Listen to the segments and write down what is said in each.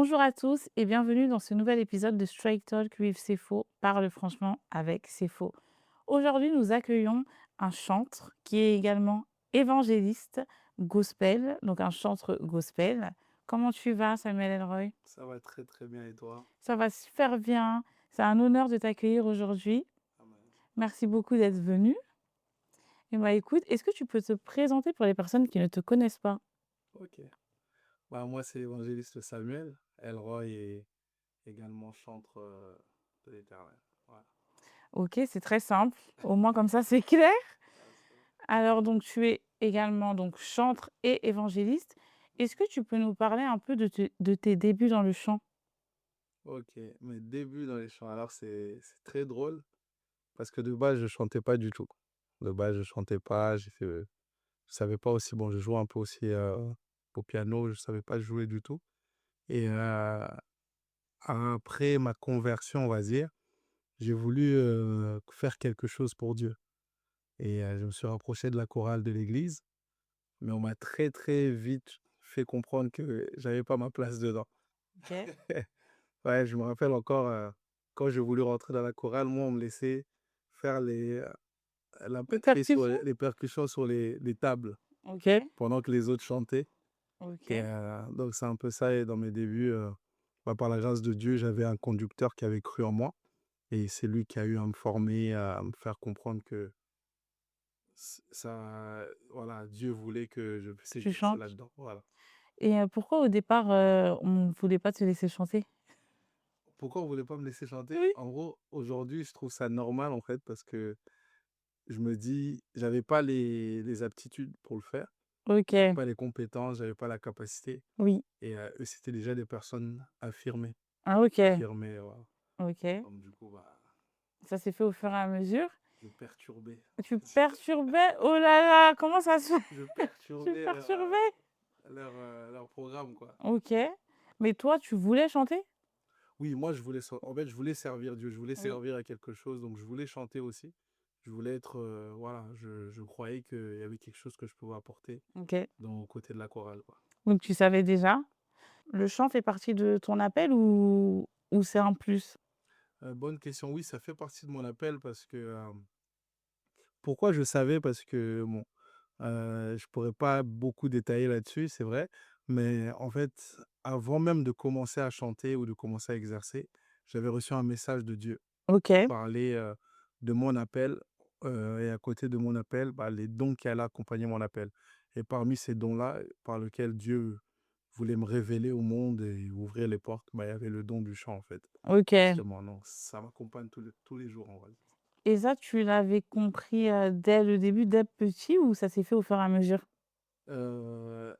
Bonjour à tous et bienvenue dans ce nouvel épisode de Straight Talk with Sefo, Parle franchement avec Sefo. Aujourd'hui, nous accueillons un chantre qui est également évangéliste gospel, donc un chantre gospel. Comment tu vas, Samuel Elroy? Ça va très très bien et toi? Ça va super bien. C'est un honneur de t'accueillir aujourd'hui. Amen. Merci beaucoup d'être venu. Et bah écoute, est-ce que tu peux te présenter pour les personnes qui ne te connaissent pas? Ok. Moi, c'est l'évangéliste Samuel. Elroy est également chantre de l'Éternel. Voilà. Ok, c'est très simple. Au moins comme ça, c'est clair. That's it. Alors donc tu es également donc chantre et évangéliste. Est-ce que tu peux nous parler un peu de tes débuts dans le chant? Ok. Mes débuts dans les chants, alors c'est très drôle parce que de base, je chantais pas du tout. De base, je chantais pas. Je savais pas aussi. Bon, je jouais un peu aussi au piano. Je savais pas jouer du tout. Et après ma conversion, on va dire, j'ai voulu faire quelque chose pour Dieu. Et je me suis rapproché de la chorale de l'église, mais on m'a très, très vite fait comprendre que j'avais pas ma place dedans. OK. Ouais, je me rappelle encore, quand j'ai voulu rentrer dans la chorale, moi, on me laissait faire la batterie sur Percussion? les percussions sur les tables OK. pendant que les autres chantaient. Et OK. donc c'est un peu ça et dans mes débuts, par la grâce de Dieu, j'avais un conducteur qui avait cru en moi et c'est lui qui a eu à me former, à me faire comprendre que ça, voilà, Dieu voulait que je puisse Tu exercer chantes? là-dedans, voilà. Et pourquoi au départ, on ne voulait pas te laisser chanter? Pourquoi on voulait pas me laisser chanter? Oui. En gros, aujourd'hui, je trouve ça normal, en fait, parce que je me dis, j'avais pas les aptitudes pour le faire, j'avais OK. pas les compétences, j'avais pas la capacité Oui. et eux, c'était déjà des personnes affirmées, Ah OK. voilà. OK. Donc du coup, bah, Ça s'est fait au fur et à mesure. je perturbais, Tu perturbais? Oh là là, comment ça se fait? je Tu perturbais perturbais? leur programme, quoi. OK. Mais toi, tu voulais chanter? Oui, moi, en fait, je voulais servir Dieu, je voulais Oui. servir à quelque chose, donc je voulais chanter aussi. Je voulais être, voilà, je croyais qu'il y avait quelque chose que je pouvais apporter OK. dans côté de la chorale, quoi. Donc tu savais déjà? Le chant fait partie de ton appel ou c'est un plus? Bonne question. Oui, ça fait partie de mon appel parce que, pourquoi je savais? Parce que bon, je pourrais pas beaucoup détailler là-dessus, c'est vrai, mais en fait, avant même de commencer à chanter ou de commencer à exercer, j'avais reçu un message de Dieu qui OK, parlait, de mon appel, et à côté de mon appel, bah, les dons qui allaient accompagner mon appel et parmi ces dons-là, par lequel Dieu voulait me révéler au monde et ouvrir les portes, bah, il y avait le don du chant, en fait. OK. Justement, non, ça m'accompagne tous les jours, en vrai. Et ça, tu l'avais compris, dès le début, dès petit ou ça s'est fait au fur et à mesure?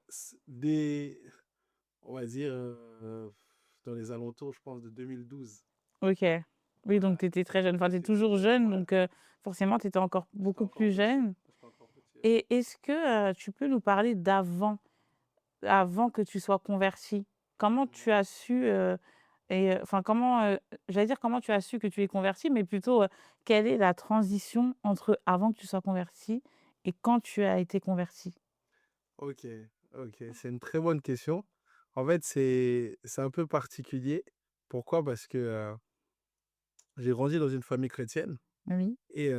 C dès on va dire, dans les alentours, je pense, de 2012. OK. Oui, donc Voilà, tu étais très jeune. Enfin, tu es j'étais toujours jeune, jeune, ouais, donc forcément, tu étais encore j'étais beaucoup encore plus petit, jeune. j'étais encore petit, ouais. Et est-ce que, tu peux nous parler avant que tu sois converti? Comment tu Mmh. as su, enfin comment, j'allais dire comment tu as su que tu es converti, mais plutôt, quelle est la transition entre avant que tu sois converti et quand tu as été converti? OK, OK, c'est une très bonne question. En fait, c'est un peu particulier. Pourquoi? Parce que, j'ai grandi dans une famille chrétienne Oui. et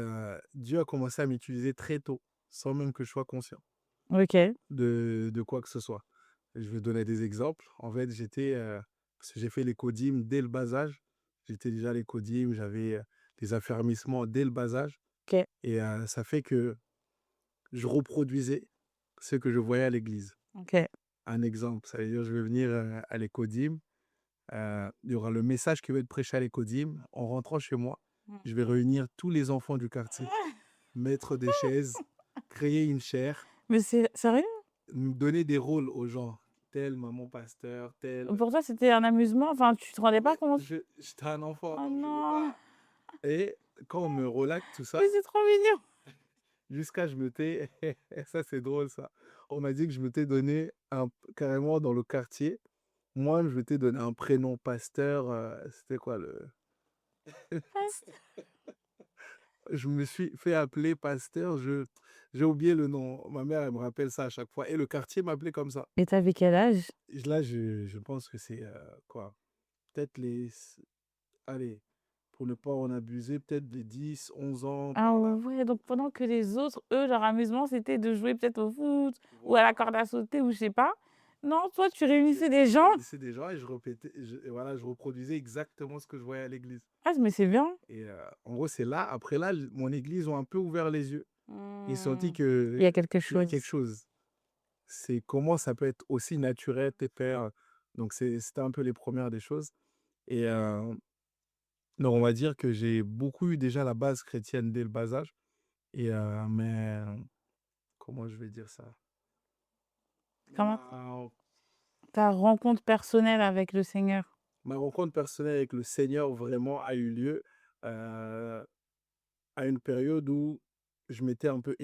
Dieu a commencé à m'utiliser très tôt, sans même que je sois conscient OK. de quoi que ce soit. Je vais donner des exemples. En fait, parce que j'ai fait les codymes dès le bas âge. J'étais déjà les codymes, j'avais, des affermissements dès le bas âge OK. et ça fait que je reproduisais ce que je voyais à l'église. OK. Un exemple, ça veut dire je vais venir, à l'écodyme, il y aura le message qui va être prêché à l'écodyme. En rentrant chez moi, Mmh. je vais réunir tous les enfants du quartier, mettre des chaises, créer une chaire, Mais c'est sérieux? donner des rôles aux gens, tel maman pasteur, tel. Pour toi, c'était un amusement? Enfin, tu te rendais pas Mais compte? j'étais un enfant, Oh donc je veux non! pas. Et quand on me relaxe tout Mais ça, c'est trop mignon! jusqu'à je me t'ai ça c'est drôle ça. On m'a dit que je m'étais donné carrément dans le quartier, moi je m'étais donné un prénom pasteur, c'était quoi le Past je me suis fait appeler pasteur, j'ai oublié le nom. Ma mère, elle me rappelle ça à chaque fois et le quartier m'appelait comme ça. Et tu avais quel âge? Là, je pense que c'est, quoi? Peut-être allez, pour ne pas en abuser, peut-être les 10, 11 ans Ah par là. ouais, donc pendant que les autres, eux, leur amusement, c'était de jouer peut-être au foot ou à la Voilà. corde à sauter ou je sais pas. Non, toi, tu Je réunissais des je gens? réunissais des gens et je répétais et voilà, je reproduisais exactement ce que je voyais à l'église Ah, mais c'est bien. et en gros, c'est là, après là, mon église ont un peu ouvert les yeux. Ils se sont dit Mmh. Il que y a quelque il y a quelque chose. chose. C'est comment ça peut être aussi naturel tes pères. Donc c'était un peu les premières des choses et donc on va dire que j'ai beaucoup eu déjà la base chrétienne dès le bas âge et mais comment je vais dire ça? Comment Ma ta rencontre personnelle avec le Seigneur? ma rencontre personnelle avec le Seigneur vraiment a eu lieu, heu, à une période où je m'étais un peu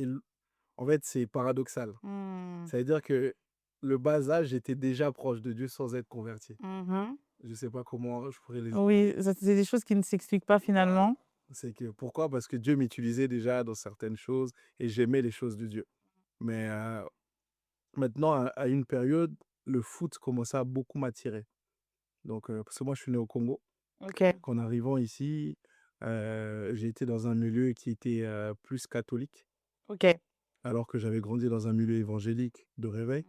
en fait, c'est paradoxal. Mmh. Ça veut dire que le bas âge, j'étais déjà proche de Dieu sans être converti. Mmh. Je sais pas comment je pourrais les Oui, ça, c'est des choses qui ne s'expliquent pas voilà. finalement. C'est que pourquoi? Parce que Dieu m'utilisait déjà dans certaines choses et j'aimais les choses de Dieu. Mais maintenant, à une période, le foot commençait à beaucoup m'attirer. Donc parce que moi, je suis né au Congo. OK, Donc en arrivant ici, j'ai été dans un milieu qui était, plus catholique, OK. alors que j'avais grandi dans un milieu évangélique de réveil.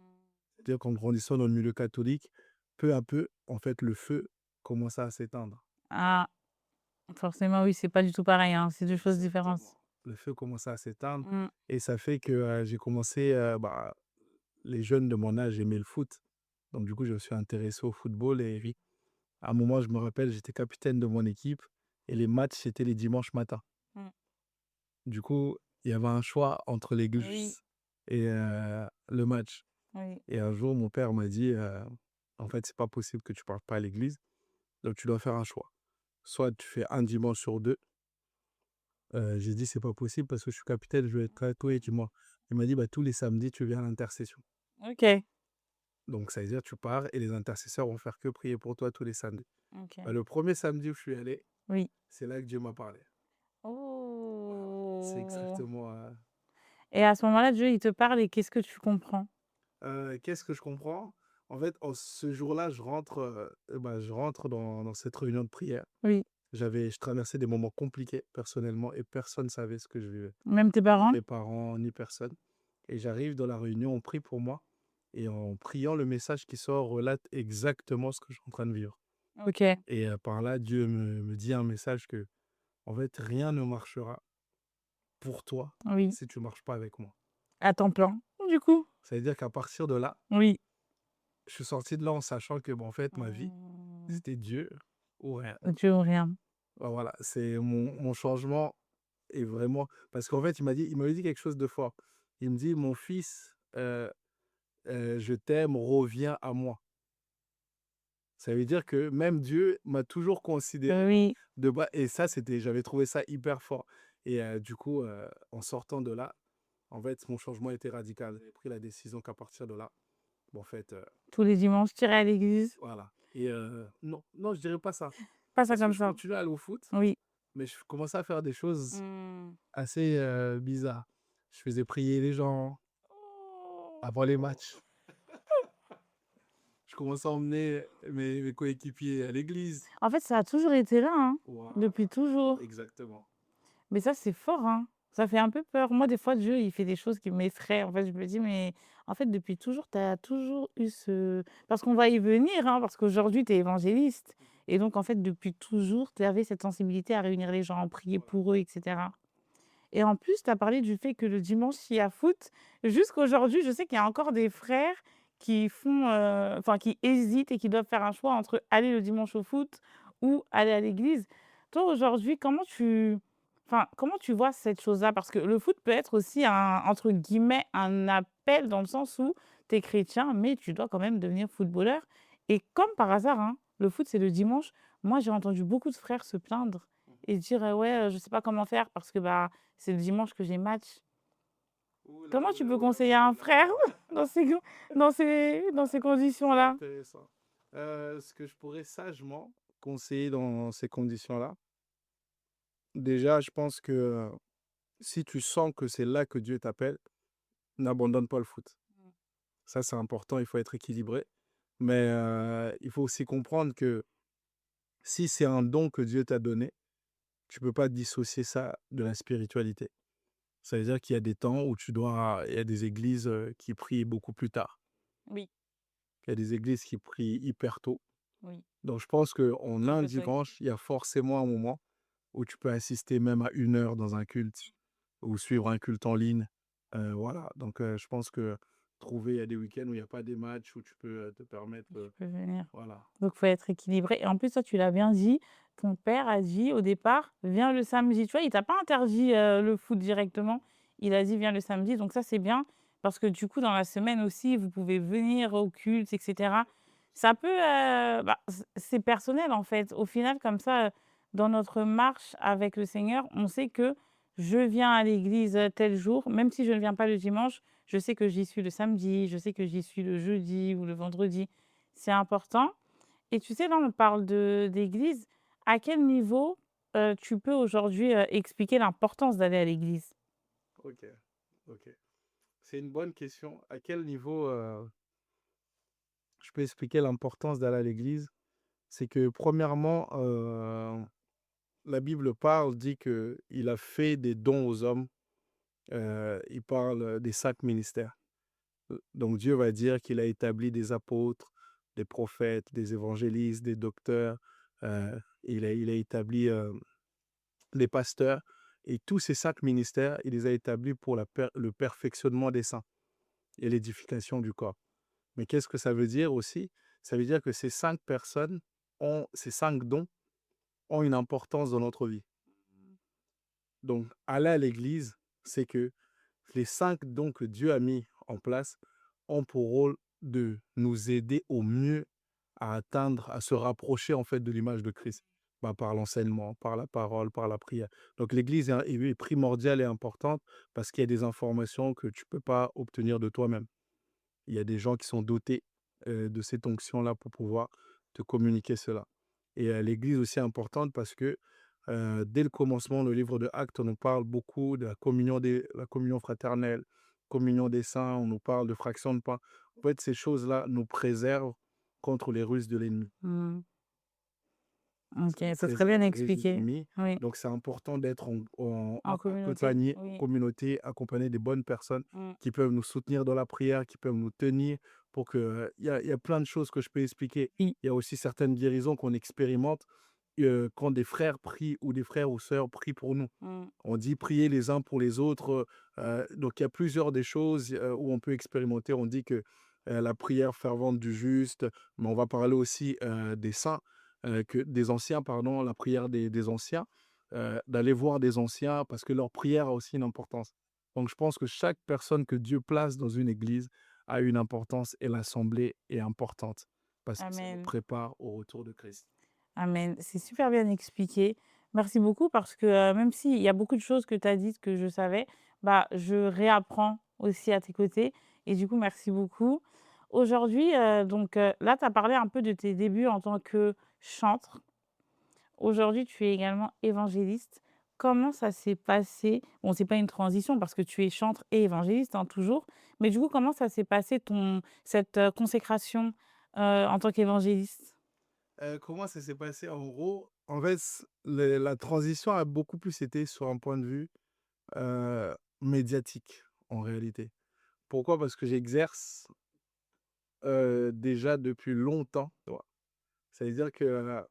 C'est-à-dire qu'en grandissant dans le milieu catholique, peu à peu, en fait, le feu commença à s'éteindre. Ah, forcément, oui, c'est pas du tout pareil, hein, c'est 2 choses différentes. Exactement. Le feu commença à s'éteindre Mmh. et ça fait que, j'ai commencé, les jeunes de mon âge aimaient le foot. Donc du coup, je me suis intéressé au football et oui, à un moment, je me rappelle, j'étais capitaine de mon équipe et les matchs, c'était les dimanches matins. Mmh. Du coup, il y avait un choix entre Oui, l'église et le match oui. et un jour, mon père m'a dit, «En fait, c'est pas possible que tu partes pas à l'église, donc tu dois faire un choix. Soit tu fais un dimanche sur 2». J'ai dit: «C'est pas possible parce que je suis capitaine, je veux être catho et dis-moi». Il m'a dit: «Bah, tous les samedis, tu viens à l'intercession. OK, Donc ça veut dire tu pars et les intercesseurs vont faire que prier pour toi tous les samedis». OK. Bah, le premier samedi où je suis allé, Oui. c'est là que Dieu m'a parlé. Voilà, c'est Oh! exactement, Et à ce moment-là, Dieu, il te parle et qu'est-ce que tu comprends? qu'est-ce que je comprends? En fait, en ce jour-là, je rentre dans cette réunion de prière. Oui. Je traversais des moments compliqués personnellement et personne ne savait ce que je vivais. Même tes Ni parents? mes parents, ni personne. Et j'arrive dans la réunion, on prie pour moi et en priant, le message qui sort relate exactement ce que je suis en train de vivre. OK. Et par là, Dieu me dit un message que, en fait, rien ne marchera pour toi Oui. si tu marches pas avec moi. À temps plein, du coup? Ça veut dire qu'à partir de là, Oui. je suis sorti de là en sachant que, bon, en fait, ma vie, Mmh. c'était Dieu ou rien. Dieu ou rien. Bah, voilà, c'est mon changement est vraiment parce qu'en fait, il m'avait dit quelque chose de fort. Il me dit: «Mon fils, je t'aime, reviens à moi». Ça veut dire que même Dieu m'a toujours considéré Oui. de bas et ça, j'avais trouvé ça hyper fort et du coup, en sortant de là, en fait, mon changement était radical. J'ai pris la décision qu'à partir de là, bah, en fait, Tous les dimanches, tu irais à l'église? voilà et non, non, je dirais pas ça Pas ça parce que comme je ça. continuais à aller au foot, Oui. mais je commençais à faire des choses Mmh. assez, bizarres. Je faisais prier les gens avant les matchs. Je commençais à emmener mes coéquipiers à l'église. En fait, ça a toujours été là, hein, Voilà, depuis toujours. exactement. Mais ça, c'est fort, hein. Ça fait un peu peur. Moi, des fois, Dieu, il fait des choses qui m'effraient. En fait, je me dis: «Mais en fait, depuis toujours, tu as toujours eu ce» parce qu'on va y venir, hein, parce qu'aujourd'hui, tu es évangéliste et donc en fait, depuis toujours, tu avais cette sensibilité à réunir les gens, prier Voilà. pour eux et cetera et en plus, tu as parlé du fait que le dimanche, il y a foot. Jusqu'aujourd'hui, je sais qu'il y a encore des frères qui font, enfin, qui hésitent et qui doivent faire un choix entre aller le dimanche au foot ou aller à l'église. Toi, aujourd'hui, comment tu vois cette chose-là? Parce que le foot peut être aussi un, entre guillemets, «un appel» dans le sens où tu es chrétien, mais tu dois quand même devenir footballeur et comme par hasard, hein, le foot, c'est le dimanche. Moi, j'ai entendu beaucoup de frères se plaindre et dire: «Ouais, je sais pas comment faire parce que, bah, c'est le dimanche que j'ai match». Ouh là Comment tu là, peux ouh là conseiller là, un ouh là frère là. dans ces C'est conditions-là? intéressant. Ce que je pourrais sagement conseiller dans ces conditions-là, déjà, je pense que, si tu sens que c'est là que Dieu t'appelle, n'abandonne pas le foot. Mmh. Ça, c'est important, il faut être équilibré. Mais il faut aussi comprendre que si c'est un don que Dieu t'a donné, tu peux pas dissocier ça de la spiritualité. Ça veut dire qu'il y a des temps où il y a des églises, qui prient beaucoup plus tard. Oui, Il y a des églises qui prient hyper tôt. oui, Donc je pense qu'en ça un peut se dimanche, il y a forcément un moment où tu peux assister même à 1 heure dans un culte ou suivre un culte en ligne. Voilà, donc je pense que trouver il y a des week-ends où il y a pas des matchs où tu peux, te permettre, tu peux venir. voilà. Donc faut être équilibré et en plus, toi, tu l'as bien dit, ton père a dit au départ: «Viens le samedi». Tu vois, il t'a pas interdit, le foot directement. Il a dit: «Viens le samedi», donc ça, c'est bien parce que du coup, dans la semaine aussi, vous pouvez venir au culte et cetera. Ça peut, bah, c'est personnel, en fait. Au final, comme ça, dans notre marche avec le Seigneur, on sait que je viens à l'église, tel jour, même si je ne viens pas le dimanche, je sais que j'y suis le samedi, je sais que j'y suis le jeudi ou le vendredi. C'est important et tu sais, là, on parle d'église. À quel niveau, tu peux aujourd'hui, expliquer l'importance d'aller à l'église? OK, OK. C'est une bonne question. À quel niveau, je peux expliquer l'importance d'aller à l'église? C'est que premièrement, la Bible parle, dit que il a fait des dons aux hommes. Il parle, des 5 ministères. Donc Dieu va dire qu'il a établi des apôtres, des prophètes, des évangélistes, des docteurs, il a établi, les pasteurs et tous ces 5 ministères, il les a établis pour le perfectionnement des saints et l'édification du corps. Mais qu'est-ce que ça veut dire aussi? Ça veut dire que ces 5 dons ont une importance dans notre vie. Donc aller à l'église, c'est que les 5 dons que Dieu a mis en place ont pour rôle de nous aider au mieux à atteindre, à se rapprocher en fait de l'image de Christ. Bah, par l'enseignement, par la parole, par la prière. Donc l'église est primordiale et importante parce qu'il y a des informations que tu ne peux pas obtenir de toi-même. Il y a des gens qui sont dotés, de cette onction-là pour pouvoir te communiquer cela. Et l'église aussi est importante parce que, dès le commencement, le livre de Actes, on nous parle beaucoup de la communion fraternelle, communion des saints, on nous parle de fraction de pain. En fait, ces choses-là nous préservent contre les ruses de l'ennemi. Mmh. Ça OK, nous c'est très préserve bien des ruses de expliqué. l'ennemi. Oui, Donc c'est important d'être en communauté, oui. communauté, accompagné des bonnes personnes Mmh. qui peuvent nous soutenir dans la prière, qui peuvent nous tenir pour que il y a plein de choses que je peux expliquer. Oui. Il y a aussi certaines guérisons qu'on expérimente, quand des frères prient ou des frères ou sœurs prient pour nous. Mmh. On dit: «Priez les uns pour les autres», donc il y a plusieurs des choses, où on peut expérimenter. On dit que, la prière fervente du juste, mais on va parler aussi, des saints, que des anciens pardon, la prière des anciens, d'aller voir des anciens parce que leur prière a aussi une importance. Donc je pense que chaque personne que Dieu place dans une église a une importance et l'assemblée est importante parce que ça nous Amen. prépare au retour de Christ. Amen. C'est super bien expliqué. Merci beaucoup parce que, même s'il y a beaucoup de choses que tu as dites que je savais, bah, je réapprends aussi à tes côtés et du coup, merci beaucoup. Aujourd'hui, donc, là, tu as parlé un peu de tes débuts en tant que chantre. Aujourd'hui, tu es également évangéliste. Comment ça s'est passé? Bon, c'est pas une transition parce que tu es chantre et évangéliste, hein, toujours. Mais du coup, comment ça s'est passé cette, consécration, en tant qu'évangéliste? Comment ça s'est passé? En gros, en fait, la transition a beaucoup plus été sur un point de vue, médiatique, en réalité. Pourquoi? Parce que j'exerce, déjà depuis longtemps, tu vois? Ça veut dire que,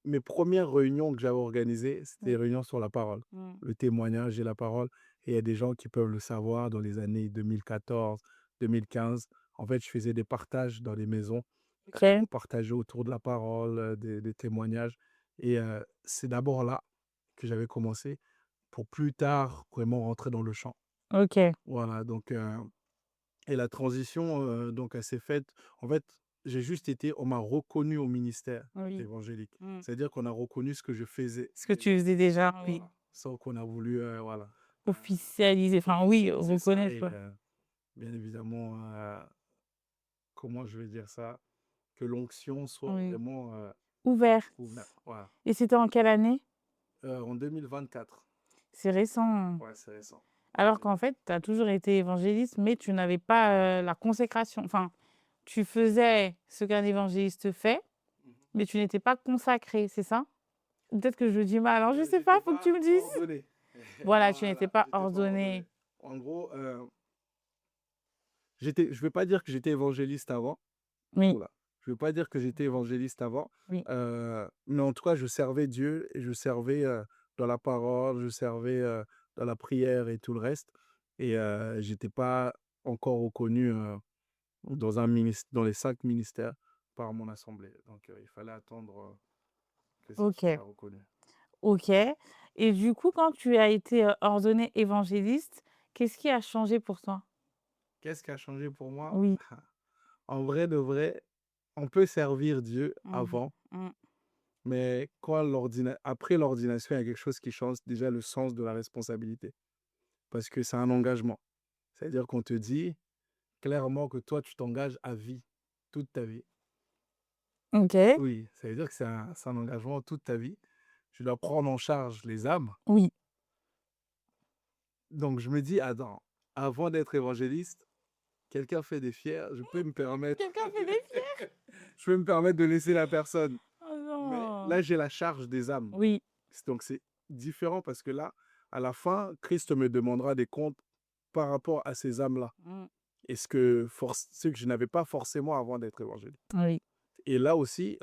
mes premières réunions que j'avais organisées, c'était des Oui. réunions sur la parole, Mmh. le témoignage et la parole et il y a des gens qui peuvent le savoir dans les années 2014-2015. En fait, je faisais des partages dans les maisons. OK, Partager autour de la parole, des témoignages et c'est d'abord là que j'avais commencé pour plus tard vraiment rentrer dans le chant. OK. Voilà donc et la transition, donc elle s'est faite en fait, j'ai juste été on m'a reconnu au ministère Oui. évangélique. Mmh. C'est-à-dire qu'on a reconnu ce que je faisais Ce que tu faisais déjà, oui. voilà, sans qu'on a voulu, voilà, Officialiser, enfin oui, officialiser ça reconnaître, et quoi. bien évidemment, comment je vais dire ça? Que l'onction soit Oui. vraiment, Ouverte. ouverte, voilà. Et c'était en quelle année? En 2024. C'est récent. Ouais, c'est récent. Alors qu'en fait, tu as toujours été évangéliste, mais tu n'avais pas, la consécration. Enfin, tu faisais ce qu'un évangéliste fait, Mhm. mais tu n'étais pas consacré, c'est ça? Ou peut-être que je dis mal, alors je sais J'étais pas, faut que tu pas me dises. ordonné. Voilà, tu n'étais Voilà, pas j'étais pas ordonné. ordonné. En gros, je vais pas dire que j'étais évangéliste avant. Oui, Oula. Je vais pas dire que j'étais évangéliste avant. oui. Mais en tout cas, je servais Dieu et je servais dans la parole, je servais dans la prière et tout le reste. Et j'étais pas encore reconnu dans les 5 ministères par mon assemblée. Donc, il fallait attendre que ça OK, soit reconnu. OK. Et du coup, quand tu as été, ordonné évangéliste, qu'est-ce qui a changé pour toi? Qu'est-ce qui a changé pour moi? Oui. En vrai de vrai, on peut servir Dieu Mmh. avant, Mmh. mais après l'ordination, il y a quelque chose qui change déjà le sens de la responsabilité. Parce que c'est un engagement. C'est-à-dire qu'on te dit clairement que toi, tu t'engages à vie, toute ta vie. OK. Oui, ça veut dire que c'est un engagement toute ta vie. Tu dois prendre en charge les âmes. Oui. Donc je me dis, attends, avant d'être évangéliste, quelqu'un fait des fiers, je peux me permettre, Quelqu'un fait des fiers? je peux me permettre de laisser la personne. Oh Mais non! là, j'ai la charge des âmes. Oui. Donc c'est différent parce que là, à la fin, Christ me demandera des comptes par rapport à ces âmes-là. Mmh. Et ce que je n'avais pas forcément avant d'être évangéliste. Oui. Et là aussi,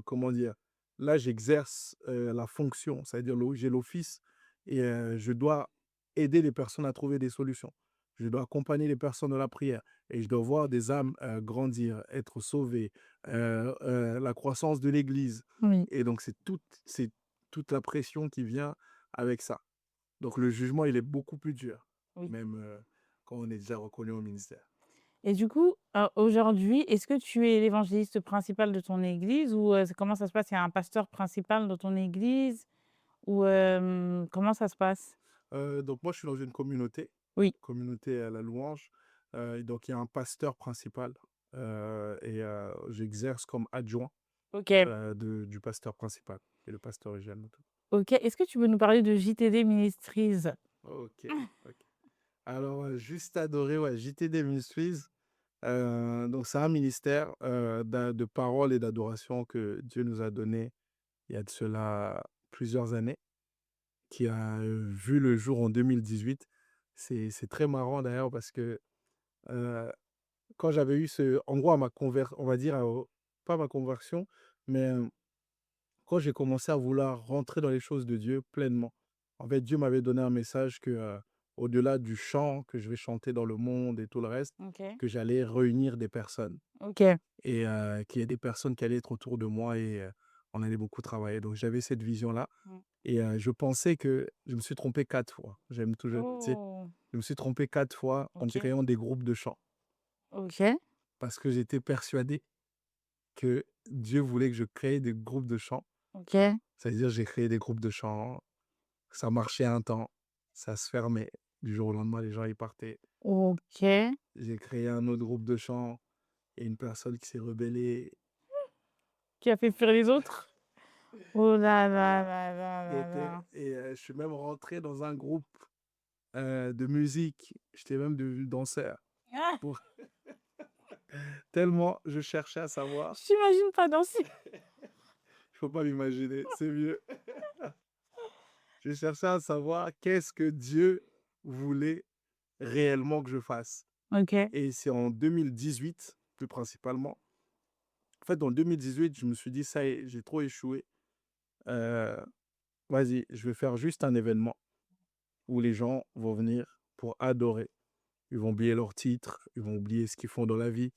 comment dire? Là, j'exerce, la fonction, c'est-à-dire j'ai l'office et je dois aider les personnes à trouver des solutions. Je dois accompagner les personnes dans la prière et je dois voir des âmes, grandir, être sauvées, la croissance de l'Église Oui. et donc c'est toute la pression qui vient avec ça. Donc le jugement, il est beaucoup plus dur, Oui. même, quand on est déjà reconnu au ministère. Et du coup, aujourd'hui, est-ce que tu es l'évangéliste principal de ton église ou, comment ça se passe? Il y a un pasteur principal dans ton église ou, comment ça se passe? Donc moi, je suis dans une Oui. communauté à la louange. Et donc il y a un pasteur principal, et j'exerce comme adjoint, OK. du pasteur principal et le pasteur régional. OK. Est-ce que tu peux nous parler de JTD Ministries? OK, OK. Alors, Juste Adoré, ouais, JTD Ministries, donc c'est un ministère, de parole et d'adoration que Dieu nous a donné il y a de cela plusieurs années, qui a, vu le jour en 2018. C'est très marrant d'ailleurs parce que, heu quand j'avais eu en gros, on va dire, pas ma conversion, mais quand j'ai commencé à vouloir rentrer dans les choses de Dieu pleinement. En fait, Dieu m'avait donné un message que, au-delà du chant que je vais chanter dans le monde et tout le reste, OK. que j'allais réunir des personnes OK. et qu'il y ait des personnes qui allaient être autour de moi et on allait beaucoup travailler. Donc j'avais cette vision-là Mmh. et je pensais que je me suis trompé 4 fois. J'aime toujours, tu sais, Oh! je me suis trompé 4 fois en OK. créant des groupes de chant OK. parce que j'étais persuadé que Dieu voulait que je crée des groupes de chant. OK. C'est-à-dire, j'ai créé des groupes de chant, ça marchait un temps, ça se fermait. Du jour au lendemain, les gens, ils partaient. OK. J'ai créé un autre groupe de chant et une personne qui s'est rebellée. Qui a fait fuir les autres? Oh là là Voilà. là là là là. Et je suis même rentré dans un groupe de musique. J'étais même devenu danseur. Ah! Pour... Tellement je cherchais à savoir. Je t'imagine pas danser. Il faut pas m'imaginer, c'est mieux. Je cherchais à savoir qu'est-ce que Dieu voulait réellement que je fasse. OK. Et c'est en 2018, plus principalement. En fait, en 2018, je me suis dit: «Ça y est, j'ai trop échoué. Heu, Vas-y, je vais faire juste un événement où les gens vont venir pour adorer. Ils vont oublier leurs titres, ils vont oublier ce qu'ils font dans la vie».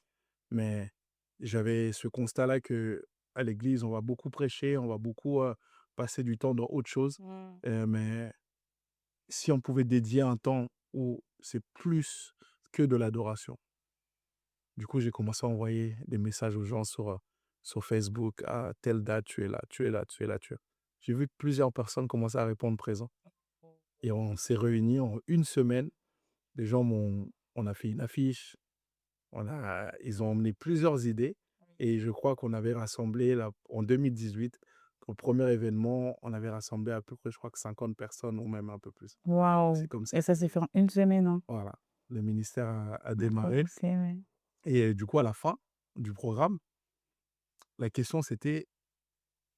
Mais j'avais ce constat-là que à l'église, on va beaucoup prêcher, on va beaucoup, passer du temps dans autre chose. Mmh. Mais si on pouvait dédier un temps où c'est plus que de l'adoration. Du coup, j'ai commencé à envoyer des messages aux gens sur Facebook: «À telle date, tu es là, tu es là, tu es là, tu es là». J'ai vu plusieurs personnes commencer à répondre présent et on s'est réunis en une semaine. Les gens on a fait une affiche, ils ont emmené plusieurs idées et je crois qu'on avait rassemblé là, en 2018, Au premier événement, on avait rassemblé à peu près, je crois que 50 personnes ou même un peu plus. C'est Waouh! comme ça Et ça que s'est fait en une semaine, hein? voilà, le ministère a Ah, trop démarré poussé, ouais. et du coup, à la fin du programme, la question c'était: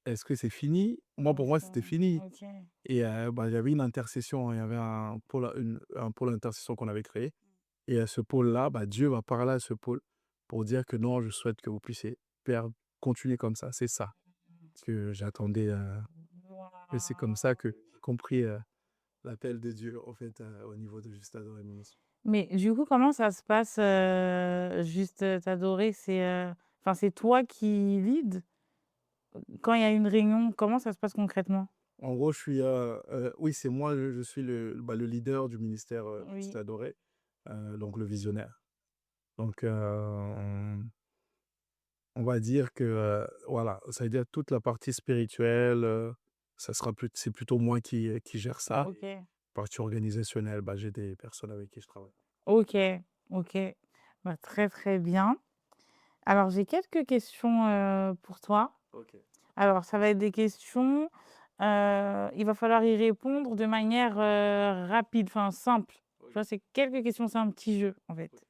«Est-ce que c'est fini?» Moi, pour moi, OK, c'était fini OK. et bah, il y avait une intercession, il y avait un pôle d'intercession qu'on avait créé et à ce pôle-là, bah, Dieu va parler à ce pôle pour dire que: «Non, je souhaite que vous puissiez faire continuer comme ça». C'est ça que j'attendais, et c'est comme ça que Waouh! j'ai compris, l'appel de Dieu, en fait, au niveau de Juste Adorer Ministries. Mais du coup, comment ça se passe, juste, t'adorer? Enfin, c'est toi qui lead? Quand il y a une réunion, comment ça se passe concrètement? En gros, je suis, oui, c'est moi, je suis le leader du ministère, Juste Oui, Adorer, donc le visionnaire. Donc, on va dire que, voilà, ça veut dire toute la partie spirituelle, ça sera c'est plutôt moi qui gère ça. OK. Partie organisationnelle, bah, j'ai des personnes avec qui je travaille. OK, OK. Bah, très, très bien. Alors j'ai quelques questions, pour toi. OK. Alors ça va être des questions, il va falloir y répondre de manière, rapide, enfin simple. Tu OK. vois? C'est quelques questions, c'est un petit jeu, en fait. OK.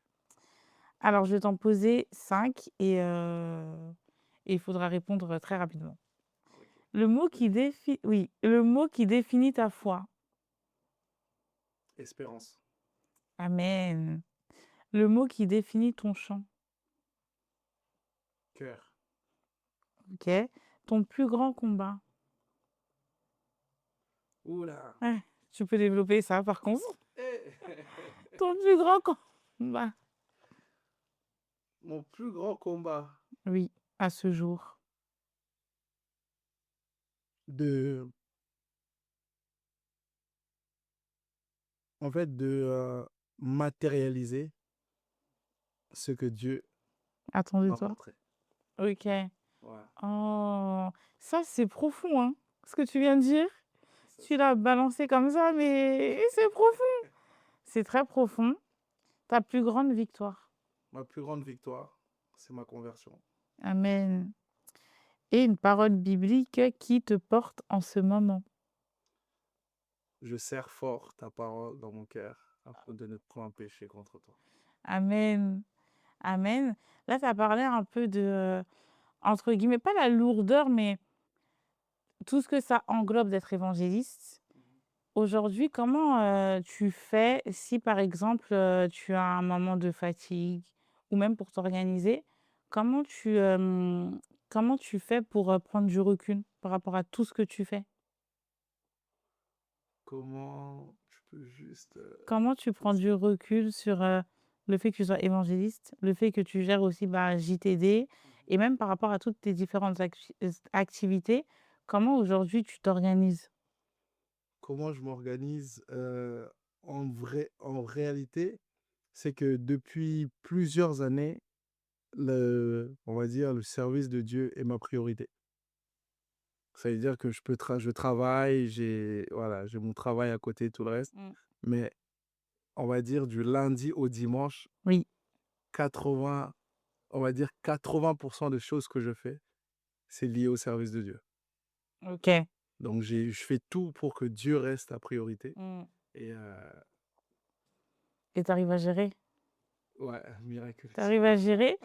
Alors je vais t'en poser 5 et il faudra répondre, très rapidement. OK. Le mot qui définit ta foi. Espérance. Amen. Le mot qui définit ton chant. Cœur. OK. Ton plus grand combat. Ouh là! Ouais, tu peux développer ça par contre. Eh! Ton plus grand combat. Mon plus grand combat Oui, à ce jour. de en fait, matérialiser ce que Dieu Attends de m'a toi. montré. OK. Ouais. Oh, ça c'est profond, hein, ce que tu viens de dire. Ça, Tu c'est l'as balancé comme ça, mais c'est profond. C'est très profond. Ta plus grande victoire. ma plus grande victoire, c'est ma conversion. Amen. Et une parole biblique qui te porte en ce moment. Je serre fort ta parole dans mon cœur afin de ne point pécher contre toi. Amen. Amen. Là, tu as parlé un peu de, entre guillemets, pas la lourdeur, mais tout ce que ça englobe d'être évangéliste. Aujourd'hui, comment, tu fais si, par exemple, tu as un moment de fatigue ou même pour t'organiser? Comment comment tu fais pour, prendre du recul par rapport à tout ce que tu fais? Comment tu peux juste, Comment tu prends du recul sur, le fait que tu sois évangéliste, le fait que tu gères aussi, bah, JTD et même par rapport à toutes tes différentes activités, comment aujourd'hui tu t'organises? comment je m'organise, en réalité, c'est que depuis plusieurs années, on va dire, le service de Dieu est ma priorité. Ça veut dire que je travaille, voilà, j'ai mon travail à côté, tout le reste, Mmh. mais on va dire du lundi au dimanche, Oui, 80 on va dire 80 des choses que je fais, c'est lié au service de Dieu. OK. Donc je fais tout pour que Dieu reste la priorité Mmh. et Et tu arrives à gérer? ouais, Tu arrives à gérer?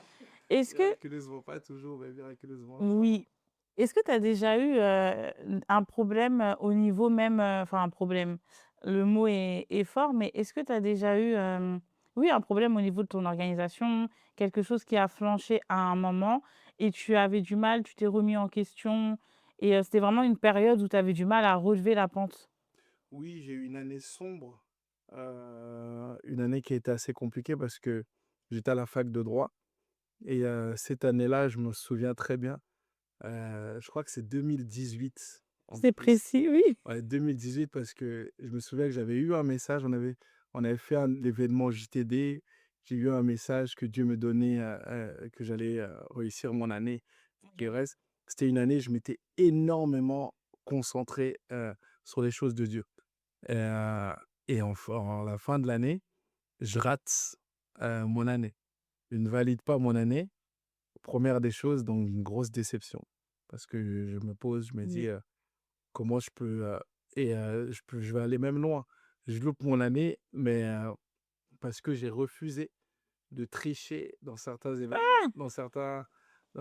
Est-ce que miraculeusement, pas toujours, mais miraculeusement, ça va. oui. Est-ce que tu as déjà eu, un problème, au niveau même, enfin un problème, le mot est fort, mais est-ce que tu as déjà eu, oui, un problème au niveau de ton organisation, quelque chose qui a flanché à un moment et tu avais du mal, tu t'es remis en question et c'était vraiment une période où tu avais du mal à relever la pente? Oui, j'ai eu une année sombre, une année qui a été assez compliquée parce que j'étais à la fac de droit et cette année-là, je me souviens très bien, je crois que c'est 2018 en C'est plus. précis, oui. Ouais, 2018 parce que je me souviens que j'avais eu un message, on avait fait un événement JTD, j'ai eu un message que Dieu me donnait, que j'allais, réussir mon année qui reste. C'était une année, je m'étais énormément concentré, sur les choses de Dieu. Heu et en la fin de l'année, je rate, mon année. Je ne valide pas mon année. Première des choses, donc une grosse déception parce que je me pose, je me dis, Oui. comment je peux, je vais aller même loin. Je loupe mon année, mais parce que j'ai refusé de tricher dans certains événements, dans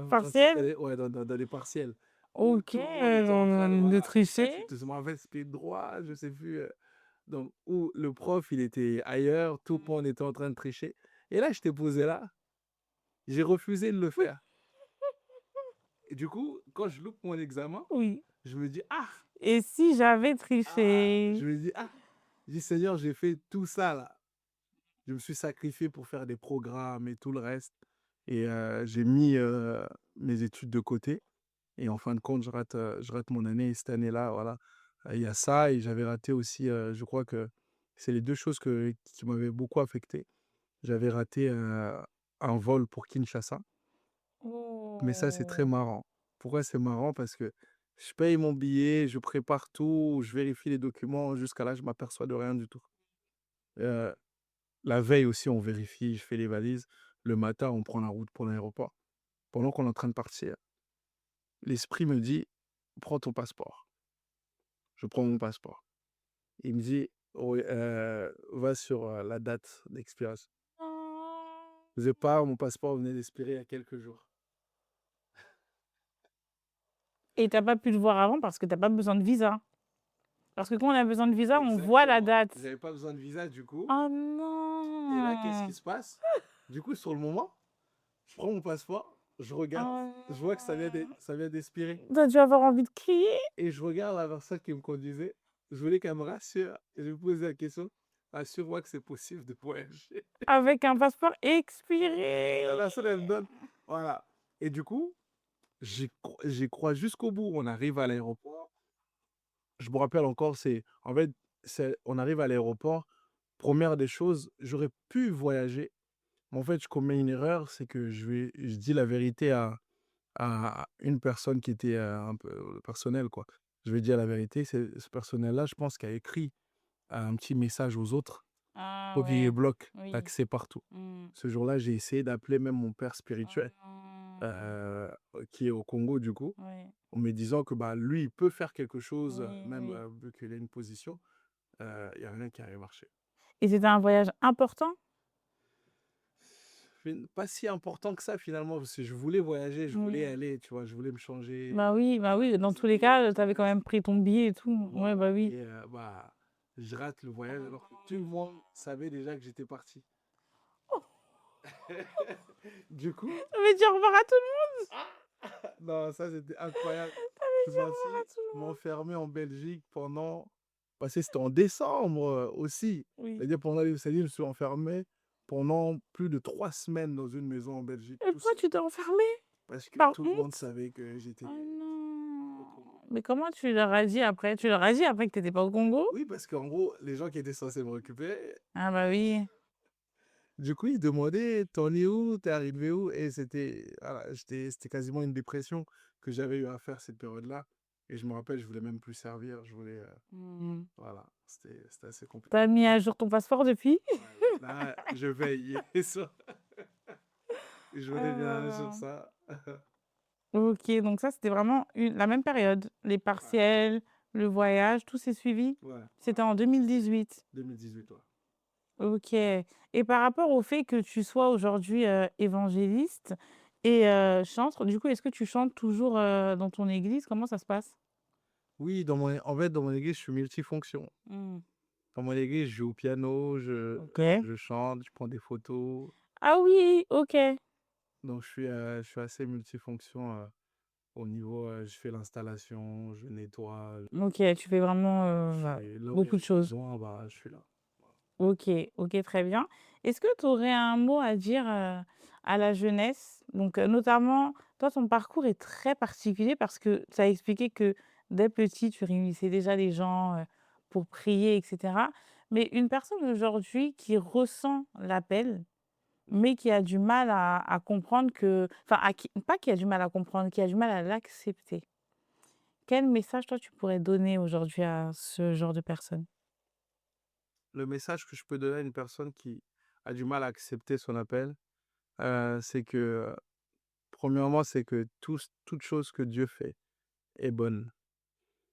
Partiel? dans les partiels où OK, tout le monde était en train de de voilà, tricher. c'était mauvais pied droit, je sais plus, donc où le prof, il était ailleurs, tout le monde était en train de tricher et là, j'étais posé là, j'ai refusé de le faire et du coup, quand je loupe mon examen, Oui. je me dis: «Ah! Et si j'avais Ah!» triché? Je me dis: «Ah!» Je dis: «Seigneur, j'ai fait tout ça là». Je me suis sacrifié pour faire des programmes et tout le reste et j'ai mis, mes études de côté et en fin de compte, je rate mon année et cette année-là, voilà, il y a ça et j'avais raté aussi, je crois que c'est les 2 choses qui m'avaient beaucoup affecté. J'avais raté, un vol pour Kinshasa, mais ça, c'est très Oh! marrant. Pourquoi c'est marrant? Parce que je paye mon billet, je prépare tout, je vérifie les documents, jusqu'à là, je m'aperçois de rien du tout. Heu La veille aussi, on vérifie, je fais les valises. Le matin, on prend la route pour l'aéroport. Pendant qu'on est en train de partir, l'esprit me dit: «Prends ton passeport». Je prends mon passeport. Il me dit: «Oui, va sur, la date d'expiration». Je faisais pas, mon passeport venait d'expirer il y a quelques jours. Et tu as pas pu le voir avant parce que tu as pas besoin de visa? Parce que quand on a besoin de visa, on voit la Exactement. date. J'avais pas besoin de visa du coup Oh et là, qu'est-ce qui non! se passe? Du coup, sur le moment, je prends mon passeport, je regarde, je vois que Oh ça vient d'expirer. non! Tu as dû avoir envie de crier Et je regarde la personne qui me conduisait. Je voulais qu'elle me rassure. Et je lui posais la question: «Assure-moi que c'est possible de voyager». avec un passeport La expiré. personne, elle me donne voilà. Et du coup, j'y crois jusqu'au bout. On arrive à l'aéroport. Je me rappelle encore, en fait, on arrive à l'aéroport. Première des choses, j'aurais pu voyager. Mais en fait, je commets une erreur, c'est que je dis la vérité à une personne qui était, un peu personnelle, quoi. Je vais dire la vérité, c'est ce personnel-là, je pense, qui a écrit un petit message aux autres Ah pour qu'ils ouais, bloquent oui. l'accès partout. Mmh. Ce jour-là, j'ai essayé d'appeler même mon père Oh spirituel, non! heu, qui est au Congo du coup, Oui, en me disant que, bah, lui, il peut faire quelque chose, oui, même, oui. vu qu'il a une position. Il y a rien qui avait marché. Et c'était un voyage important? Pas si important que ça finalement, parce que je voulais voyager, je voulais Oui. aller, tu vois? Je voulais me changer, Bah oui, dans les tous les idées et cas, tout tu le avais quand reste. même pris ton billet et tout. Ouais, Voilà bah oui. et bah, je rate le voyage alors que tout le monde savait déjà que j'étais parti. Du coup Mais dire au revoir à tout le non, ça c'était incroyable. Je monde, suis dire au revoir à parti tout le monde. m'enfermer en Belgique pendant parce que c'était en décembre, aussi. Oui. C'est-à-dire pendant les c'est-à-dire je me suis enfermé pendant plus de 3 semaines dans une maison en Belgique Et tout pourquoi seul. tu t'es enfermé? Parce que Par tout le monde honte? savait que j'étais Oh au non! Congo. Mais comment tu leur as dit après? Tu leur as dit après que tu étais pas au Congo? Oui, parce qu'en gros, les gens qui étaient censés me récupérer, Ah bah oui. du coup, ils demandaient: «Tu en es où? Tu es arrivé où?» et c'était voilà, c'était quasiment une dépression que j'avais eu à faire cette période-là et je me rappelle, je voulais même plus servir, je voulais, Mmh. voilà, c'était assez compliqué. Tu as mis à jour ton passeport depuis? Ouais, là, je veille sur je Oh là reviens sur là. ça. OK, donc ça, c'était vraiment la même période. Les Ouais, partiels, le voyage, tout s'est suivi? ouais, C'était en 2018? 2018, ouais. OK, et par rapport au fait que tu sois aujourd'hui, évangéliste et chantre, du coup, est-ce que tu chantes toujours, dans ton église? Comment ça se passe? Oui, en fait, dans mon église, je suis multifonction. Mmh. Dans mon église, je joue au piano, OK. je chante, je prends des photos, Ah oui! OK. donc je suis assez multifonction, au niveau, je fais l'installation, je nettoie, OK, tu fais vraiment, je bah, fais là où il y a beaucoup de choses. besoin, bah, je suis là. OK, OK, très bien. Est-ce que tu aurais un mot à dire, à la jeunesse? Donc, notamment, toi, ton parcours est très particulier parce que tu as expliqué que dès petit, tu réunissais déjà les gens, pour prier et cetera. Mais une personne aujourd'hui qui ressent l'appel, mais qui a du mal à comprendre que enfin, à qui pas qui a du mal à comprendre, qui a du mal à l'accepter. Quel message, toi, tu pourrais donner aujourd'hui à ce genre de personne? Le message que je peux donner à une personne qui a du mal à accepter son appel, c'est que, premièrement, c'est que toute chose que Dieu fait est bonne.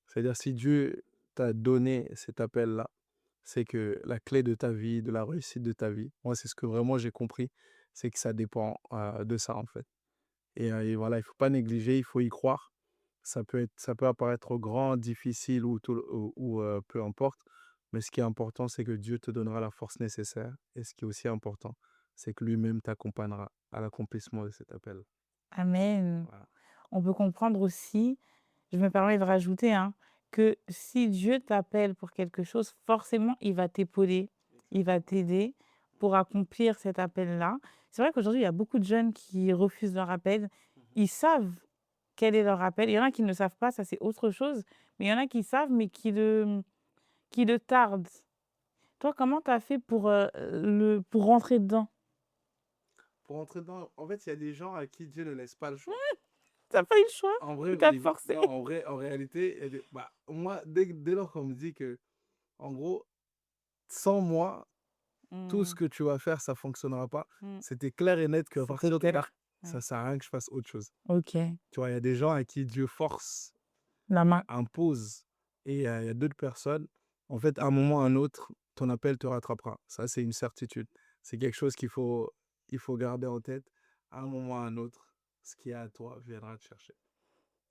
C'est-à-dire si Dieu t'a donné cet appel-là, c'est que la clé de ta vie, de la réussite de ta vie, moi, c'est ce que vraiment j'ai compris, c'est que ça dépend, de ça, en fait. Et voilà, il faut pas négliger, il faut y croire. Ça peut apparaître grand, difficile ou peu importe, mais ce qui est important, c'est que Dieu te donnera la force nécessaire et ce qui est aussi important, c'est que lui-même t'accompagnera à l'accomplissement de cet appel. Amen. Voilà. On peut comprendre aussi, je me permets de rajouter, hein, que si Dieu t'appelle pour quelque chose, forcément, il va t'épauler, il va t'aider pour accomplir cet appel-là. C'est vrai qu'aujourd'hui, il y a beaucoup de jeunes qui refusent leur appel. Mmh. Ils savent quel est leur appel. Il y en a qui ne le savent pas, ça c'est autre chose. Mais il y en a qui savent, mais qui le tardent. Toi, comment tu as fait pour rentrer dedans? Pour entrer dedans, en fait, il y a des gens à qui Dieu ne laisse pas le choix. Tu as pas eu le choix? En vrai, Il au t'a niveau forcé? non, en vrai, en réalité, il y a des bah, moi, dès lors qu'on me dit que, en gros, sans moi, tout ce Mmh, que tu vas faire, ça fonctionnera pas, mmh. c'était clair et net qu'à C'était partir de là, clair. ça Ouais. sert à rien que je fasse autre chose. OK. Tu vois? Il y a des gens à qui Dieu force, La main. impose et il y a d'autres personnes, en fait, à un moment ou à un autre, ton appel te rattrapera. Ça, c'est une certitude. C'est quelque chose il faut garder en tête. À un moment ou à un autre, ce qui est à toi viendra te chercher.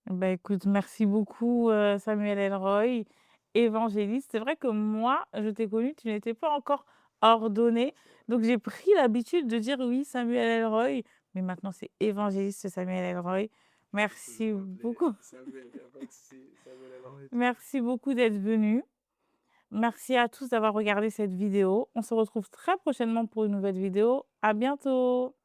Bah, écoute, merci beaucoup, Samuel Elroy, évangéliste. C'est vrai que moi, je t'ai connu, tu n'étais pas encore ordonné, donc j'ai pris l'habitude de dire: «Oui, Samuel Elroy», mais maintenant c'est évangéliste Samuel Elroy. Tu peux Merci m'appeler beaucoup. Samuel, il y a pas de souci. Samuel alors et tout. Merci beaucoup d'être venu. Merci à tous d'avoir regardé cette vidéo. On se retrouve très prochainement pour une nouvelle vidéo. À bientôt.